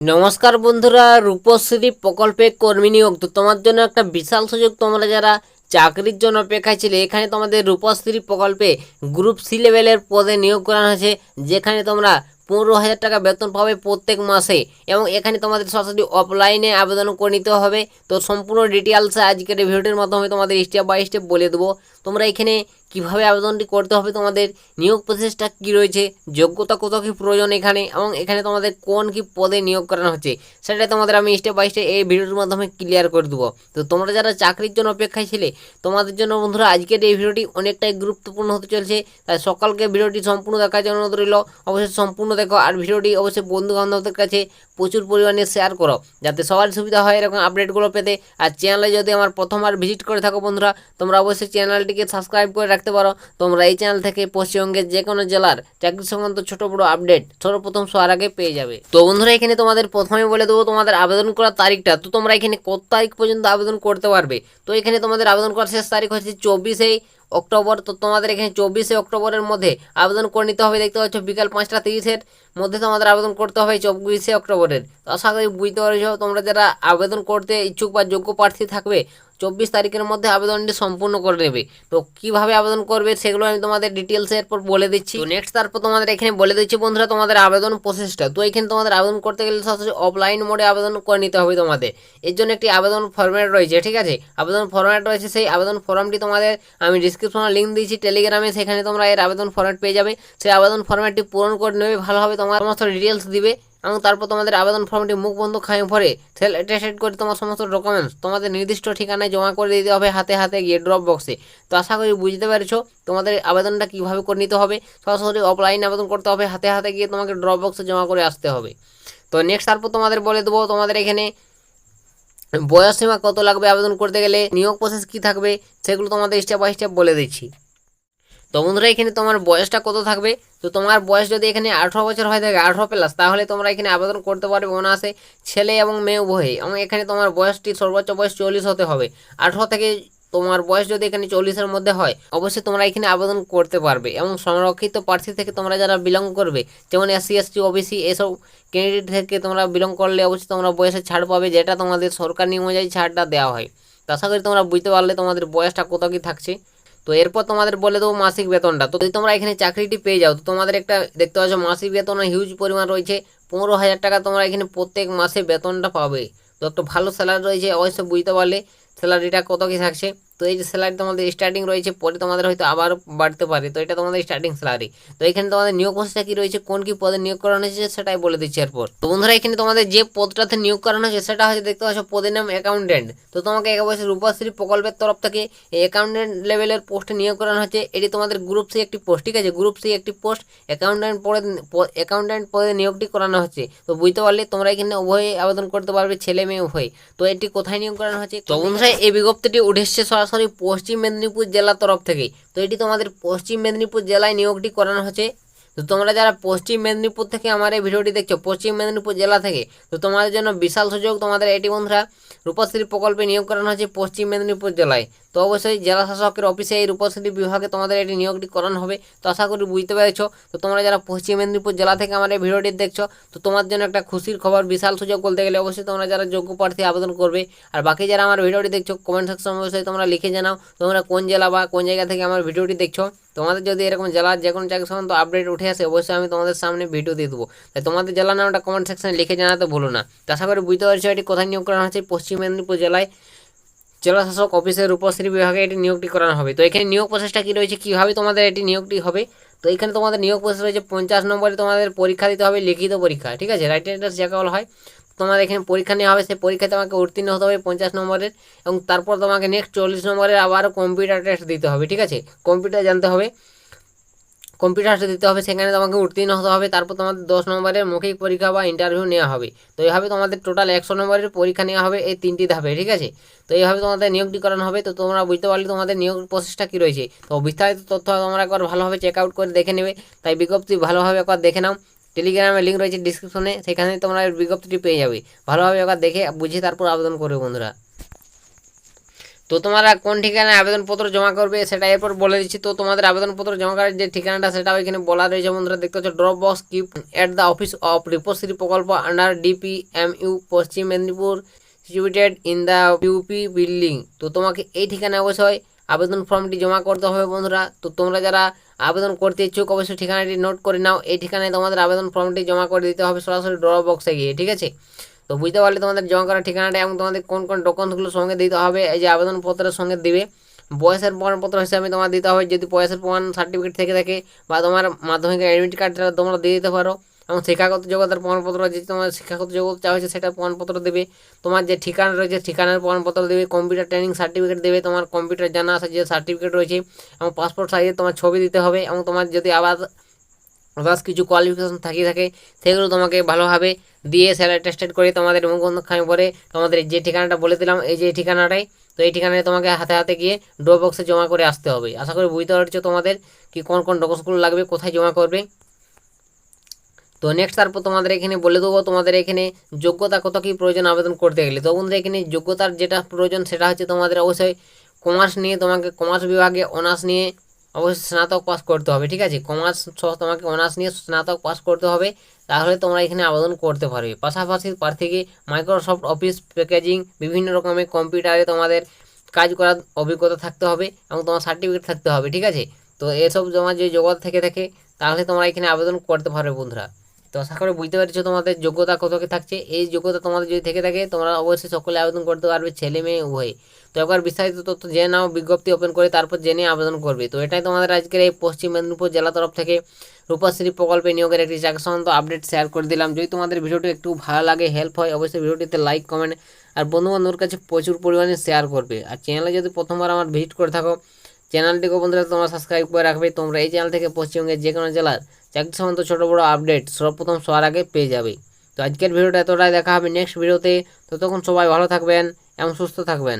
নমস্কার বন্ধুরা, রূপশ্রী প্রকল্পে কর্মী নিয়োগ তো তোমার জন্য একটা বিশাল সুযোগ। তোমরা যারা চাকরির জন্য অপেক্ষায় ছিলে, এখানে তোমাদের রূপশ্রী প্রকল্পে গ্রুপ সি লেভেলের পদে নিয়োগ করানো হয়েছে, যেখানে তোমরা 15,000 টাকা বেতন পাবে প্রত্যেক মাসে। এবং এখানে তোমাদের সরাসরি অফলাইনে আবেদন করে নিতে হবে। তো সম্পূর্ণ ডিটেলস আজকের এই ভিডিওটির মাধ্যমে তোমাদের স্টেপ বাই স্টেপ বলে দেবো। তোমরা এখানে কিভাবে আবেদনটি করতে হবে, তোমাদের নিয়োগ প্রসেসটা কী রয়েছে, যোগ্যতা কত কী প্রয়োজন এখানে, এবং এখানে তোমাদের কোন কী পদে নিয়োগ করানো হচ্ছে, সেটা তোমাদের আমি স্টেপ বাই স্টেপ এই ভিডিওর মাধ্যমে ক্লিয়ার করে দেবো। তো তোমরা যারা চাকরির জন্য অপেক্ষায় ছিলে, তোমাদের জন্য বন্ধুরা আজকের এই ভিডিওটি অনেকটাই গুরুত্বপূর্ণ হতে চলছে। তাই সকালকে ভিডিওটি সম্পূর্ণ দেখার জন্য অনুরোধ রইল। অবশ্যই সম্পূর্ণ দেখো, আর ভিডিওটি অবশ্যই বন্ধু বান্ধবদের কাছে প্রচুর পরিমাণে শেয়ার করো, যাতে সবার সুবিধা হয় এরকম আপডেটগুলো পেতে। আর চ্যানেলে যদি আমার প্রথমবার ভিজিট করে থাকো বন্ধুরা, তোমরা অবশ্যই চ্যানেলটিকে সাবস্ক্রাইব করে রাখতে পারো। তোমরা এই চ্যানেল থেকে পশ্চিমবঙ্গের যে কোনো জেলার চাকরি সংক্রান্ত ছোট বড় আপডেট সর্বপ্রথম সবার আগে পেয়ে যাবে। তো বন্ধুরা এখানে তোমাদের প্রথমে বলে দেবো তোমাদের আবেদন করার তারিখটা। তো তোমরা এখানে কত তারিখ পর্যন্ত আবেদন করতে পারবে। তো এখানে তোমাদের আবেদন করার শেষ তারিখ হচ্ছে 24 অক্টোবর। তো তোমাদের এখানে 24 অক্টোবরের মধ্যে আবেদন করে নিতে হবে। দেখতে পাচ্ছ বিকাল 5টা 30-এর মধ্যে তোমাদের আবেদন করতে হবে 24 অক্টোবরের। তো আশা করি বুঝতে পারছো, তোমরা যারা আবেদন করতে ইচ্ছুক বা যোগ্য প্রার্থী থাকবে 24 তারিখের মধ্যে আবেদনটি সম্পূর্ণ করে নেবে। তো কীভাবে আবেদন করবে সেগুলো আমি তোমাদের ডিটেলস এরপর বলে দিচ্ছি। তো নেক্সট তারপর তোমাদের এখানে বলে দিচ্ছি বন্ধুরা তোমাদের আবেদন প্রসেসটা। তো এখানে তোমাদের আবেদন করতে গেলে সরাসরি অফলাইন মোডে আবেদন করে নিতে হবে তোমাদের। এর জন্য একটি আবেদন ফরম্যাট রয়েছে, ঠিক আছে, আবেদন ফরম্যাট রয়েছে। সেই আবেদন ফর্মটি তোমাদের আমি ডিসক্রিপশনে লিঙ্ক দিয়েছি টেলিগ্রামে, সেখানে তোমরা এর আবেদন ফরম্যাট পেয়ে যাবে। সেই আবেদন ফরম্যাটটি পূরণ করে নেবে ভালোভাবে, তোমার সমস্ত ডিটেলস দিবে, এবং তারপর তোমাদের আবেদন ফর্মটি মুখ বন্ধ খামে ভরে সেল অ্যাটাচড করে তোমার সমস্ত ডকুমেন্টস তোমাদের নির্দিষ্ট ঠিকানায় জমা করে দিতে হবে হাতে হাতে গিয়ে ড্রপ বক্সে। তো আশা করি বুঝতে পেরেছো তোমাদের আবেদনটা কীভাবে করে নিতে হবে। সরাসরি অফলাইন আবেদন করতে হবে, হাতে হাতে গিয়ে তোমাকে ড্রপ বক্সে জমা করে আসতে হবে। তো নেক্সট তারপর তোমাদের বলে দেবো তোমাদের এখানে বয়স সীমা কত লাগবে আবেদন করতে গেলে, নিয়োগ প্রসেস কী থাকবে, সেগুলো তোমাদের স্টেপ বাই স্টেপ বলে দিচ্ছি। তো বন্ধুরা এখানে তোমার বয়সটা কত থাকবে। তো তোমার বয়স যদি এখানে 18 বছর হয়ে থাকে, 18+, তাহলে তোমরা এখানে আবেদন করতে পারবে অনায়াসে, ছেলে এবং মেয়ে উভয়ই। এবং এখানে তোমার বয়সটি সর্বোচ্চ বয়স 40 হতে হবে। 18 থেকে তোমার বয়স যদি এখানে 40-এর মধ্যে হয়, অবশ্যই তোমরা এখানে আবেদন করতে পারবে। এবং সংরক্ষিত প্রার্থী থেকে তোমরা যারা বিলং করবে, যেমন SC ST OBC এসব ক্যান্ডিডেট থেকে তোমরা বিলং করলে অবশ্যই তোমরা বয়সে ছাড় পাবে, যেটা তোমাদের সরকার নিয়ম অনুযায়ী ছাড়টা দেওয়া হয়। তো আশা করি তোমরা বুঝতে পারলে তোমাদের বয়সটা কত কী থাকছে। তো এরপর তোমাদের বলে দেবো মাসিক বেতনটা। তো যদি তোমরা এখানে চাকরিটি পেয়ে যাও, তো তোমাদের একটা দেখতে পাচ্ছ মাসিক বেতন হিউজ পরিমাণ রয়েছে, 15,000 টাকা তোমরা এখানে প্রত্যেক মাসে বেতনটা পাবে। তো একটা ভালো স্যালারি রয়েছে, অবশ্যই বুঝতে পারলে স্যালারিটা কত কী থাকছে। তো এই যে স্যালারি তোমাদের স্টার্টিং রয়েছে, পরে তোমাদের হয়তো আবারও বাড়তে পারে। তো এটা তোমাদের স্টার্টিং স্যালারি। তো এখানে তোমাদের নিয়োগ প্রসেসটা কী রয়েছে, কোন কী পদে নিয়োগ করানো হয়েছে সেটাই বলে দিচ্ছি এরপর। তো বন্ধুরা এখানে তোমাদের যে পদটাতে নিয়োগ করানো হয়েছে সেটা হচ্ছে দেখতে পাচ্ছ পদের নাম অ্যাকাউন্টেন্ট। তো তোমাকে অবশ্যই রূপশ্রী প্রকল্পের তরফ থেকে এই অ্যাকাউন্টেন্ট লেভেলের পোস্টে নিয়োগ করানো হচ্ছে। এটি তোমাদের গ্রুপ সি একটি পোস্ট, ঠিক আছে, গ্রুপ সি একটি পোস্ট অ্যাকাউন্টেন্ট পদে নিয়োগটি করানো হচ্ছে। তো বুঝতে পারলে তোমরা এখানে উভয়ে আবেদন করতে পারবে, ছেলে মেয়ে উভয়। তো এটি কোথায় নিয়োগ করানো হচ্ছে, তো বন্ধুরা এই বিজ্ঞপ্তিটি উঠেছে সরাসরি পশ্চিম মেদিনীপুর জেলার তরফ থেকে। তো এটি তোমাদের পশ্চিম মেদিনীপুর জেলায় নিয়োগটি করানো হচ্ছে। তো তোমরা যারা পশ্চিম মেদিনীপুর থেকে আমার এই ভিডিওটি দেখছো, পশ্চিম মেদিনীপুর জেলা থেকে, তো তোমাদের জন্য বিশাল সুযোগ। তোমাদের এটি বন্ধুরা রূপশ্রী প্রকল্পে নিয়োগ করানো হয়েছে পশ্চিম মেদিনীপুর জেলায়। তো অবশ্যই জেলা শাসকের অফিসে এই রূপশ্রী বিভাগে তোমাদের এটি নিয়োগটি করানো হবে। তো আশা করি বুঝতে পেরেছো। তো তোমরা যারা পশ্চিম মেদিনীপুর জেলা থেকে আমার এই ভিডিওটি দেখছো, তো তোমার জন্য একটা খুশির খবর, বিশাল সুযোগ বলতে গেলে। অবশ্যই তোমরা যারা যোগ্য প্রার্থী আবেদন করবে। আর বাকি যারা আমার ভিডিওটি দেখছো, কমেন্ট সেকশন অবশ্যই তোমরা লিখে জানাও তোমরা কোন জেলা বা কোন জায়গা থেকে আমার ভিডিওটি দেখছো। তোমাদের যদি এরকম জেলার যে কোনো চাকরি সম্বন্ধে আপডেট উঠে আসে, অবশ্যই আমি তোমাদের সামনে ভিডিও দিয়ে দেবো। তাই তোমাদের জেলার নামটা কমেন্ট সেকশনে লিখে জানাতে ভুলো না। তো আশা করি বুঝতে পারছো এটি কোথায় নিয়োগ করানো হচ্ছে, পশ্চিম মেদিনীপুর জেলায় জেলা শাসক অফিসের রূপশ্রী বিভাগে এটি নিয়োগটি করানো হবে। তো এখানে নিয়োগ প্রসেসটা কী রয়েছে, কীভাবে তোমাদের এটি নিয়োগটি হবে। তো এখানে তোমাদের নিয়োগ প্রসেস রয়েছে 50 নম্বরে তোমাদের পরীক্ষা দিতে হবে, লিখিত পরীক্ষা, ঠিক আছে, রাইটিং টেস্ট যাকে বলা হয়। তোমাদের এখানে পরীক্ষা নেওয়া হবে, সেই পরীক্ষায় তোমাকে উত্তীর্ণ হতে হবে 50 নম্বরের। এবং তারপর তোমাকে নেক্সট 40 নম্বরের আবারও কম্পিউটার টেস্ট দিতে হবে, ঠিক আছে, কম্পিউটার জানতে হবে, কম্পিউটার দিতে হবে, সেখানে তোমাকে উত্তীর্ণ হতে হবে। তারপর তোমাদের 10 নম্বরের মৌখিক পরীক্ষা বা ইন্টারভিউ নেওয়া হবে। তো এইভাবে তোমাদের টোটাল 100 নম্বরের পরীক্ষা নেওয়া হবে এই 3টি ধাপে, ঠিক আছে। তো এইভাবে তোমাদের নিয়োগটি করানো হবে। তো তোমরা বুঝতে পারলে তোমাদের নিয়োগ প্রসেসটা কী রয়েছে। তো বিস্তারিত তথ্য তোমরা একবার ভালোভাবে চেক আউট করে দেখে নেবে। তাই বিজ্ঞপ্তি ভালোভাবে একবার দেখে নাও, টেলিগ্রামে লিঙ্ক রয়েছে ডিসক্রিপশনে, সেখানে তোমরা বিজ্ঞপ্তিটি পেয়ে যাবে। ভালোভাবে একবার দেখে বুঝে তারপর আবেদন করবে বন্ধুরা। তো তোমরা কোন ঠিকানায় আবেদনপত্র জমা করবে সেটা এরপর বলে দিচ্ছি। তো তোমাদের আবেদনপত্র জমা করার যে ঠিকানাটা সেটা ওইখানে বলা রয়েছে বন্ধুরা, দেখতে হচ্ছে drop box keep at the office of Rupashree প্রকল্প under DPMU Paschim Medinipur situated in the UP building. তো তোমাকে এই ঠিকানায় অবশ্যই আবেদন ফর্মটি জমা করতে হবে বন্ধুরা। তো তোমরা যারা আবেদন করতে ইচ্ছুক অবশ্যই ঠিকানাটি নোট করে নাও। এই ঠিকানায় তোমাদের আবেদন ফর্মটি জমা করে দিতে হবে সরাসরি ড্রপ বক্সে গিয়ে, ঠিক আছে। তো বুঝতে পারলে তোমাদের জমা করার ঠিকানাটা এবং তোমাদের কোন কোন ডকুমেন্টসগুলো সঙ্গে দিতে হবে। এই যে আবেদনপত্রের সঙ্গে দিবে বয়সের প্রমাণপত্র হিসাবে তোমার দিতে হবে, যদি বয়সের প্রমাণ সার্টিফিকেট থেকে থাকে, বা তোমার মাধ্যমিক অ্যাডমিট কার্ডটা তোমরা দিয়ে দিতে পারো, এবং শিক্ষাগত যোগ্যতার প্রমাণপত্র, যে তোমার শিক্ষাগত যোগ্যতা চাওয়া হয়েছে সেটার প্রমাণপত্র দেবে, তোমার যে ঠিকানা রয়েছে ঠিকানার প্রমাণপত্র দেবে, কম্পিউটার ট্রেনিং সার্টিফিকেট দেবে, তোমার কম্পিউটার জানা আছে যে সার্টিফিকেট রয়েছে, এবং পাসপোর্ট সাইজে তোমার ছবি দিতে হবে, এবং তোমার যদি আবার আদার্স কিছু কোয়ালিফিকেশন থাকে সেগুলো তোমাকে ভালোভাবে দিয়ে স্যালারি টেস্টেড করে তোমাদের মুখখানি পরে তোমাদের যে ঠিকানাটা বলে দিলাম, এই যে ঠিকানাটাই, তো এই ঠিকানায় তোমাকে হাতে হাতে গিয়ে ড্রপ বক্সে জমা করে আসতে হবে। আশা করি বুঝতে পারছো তোমাদের কি কোন কোন ডকুমেন্টসগুলো লাগবে, কোথায় জমা করবে। তো নেক্সট তারপর তোমাদের এখানে বলে দেবো তোমাদের এখানে যোগ্যতা কত কী প্রয়োজন আবেদন করতে গেলে। তো বন্ধুরা এখানে যোগ্যতার যেটা প্রয়োজন সেটা হচ্ছে তোমাদের অবশ্যই কমার্স নিয়ে, তোমাকে কমার্স বিভাগে অনার্স নিয়ে অবশ্যই স্নাতক পাস করতে হবে, ঠিক আছে। কমার্স সহ তোমাকে অনার্স নিয়ে স্নাতক পাস করতে হবে, তাহলে তোমরা এখানে আবেদন করতে পারবে। পাশাপাশি প্রার্থীকে মাইক্রোসফট অফিস প্যাকেজিং বিভিন্ন রকমের কম্পিউটারে তোমাদের কাজ করার অভিজ্ঞতা থাকতে হবে, এবং তোমার সার্টিফিকেট থাকতে হবে, ঠিক আছে। তো এসব তোমার যে যোগ্যতা থেকে থাকে তাহলে তোমরা এখানে আবেদন করতে পারবে বন্ধুরা। তো আশা করি বুঝতে পারছো তোমাদের যোগ্যতা কত কি থাকছে। এই যোগ্যতা তোমাদের যদি থেকে থাকে তোমরা অবশ্যই সকলে আবেদন করতে পারবে, ছেলে মেয়ে উভয়। তো একবার বিস্তারিত তথ্য জেনে নাও, বিজ্ঞপ্তি ওপেন করে তারপর জেনে আবেদন করবে। তো এটাই তোমাদের আজকের এই পশ্চিম মেদিনীপুর জেলা তরফ থেকে রূপশ্রী প্রকল্পে নিয়োগের একটি চাকরি সংক্রান্ত আপডেট শেয়ার করে দিলাম। যদি তোমাদের ভিডিওটি একটু ভালো লাগে, হেল্প হয়, অবশ্যই ভিডিওটিতে লাইক কমেন্ট আর বন্ধুবান্ধবের কাছে প্রচুর পরিমাণে শেয়ার করবে। আর চ্যানেলে যদি প্রথমবার আমার ভিজিট করে থাকো চ্যানেলটিকে বন্ধুরা তোমরা সাবস্ক্রাইব করে রাখবে। তোমরা এই চ্যানেল থেকে পশ্চিমবঙ্গের যে কোনো জেলার চাকরি সম্বন্ধে ছোটো বড়ো আপডেট সর্বপ্রথম সবার আগে পেয়ে যাবে। তো আজকের ভিডিওটা এতটাই, দেখা হবে নেক্সট ভিডিওতে। ততক্ষণ সবাই ভালো থাকবেন এবং সুস্থ থাকবেন।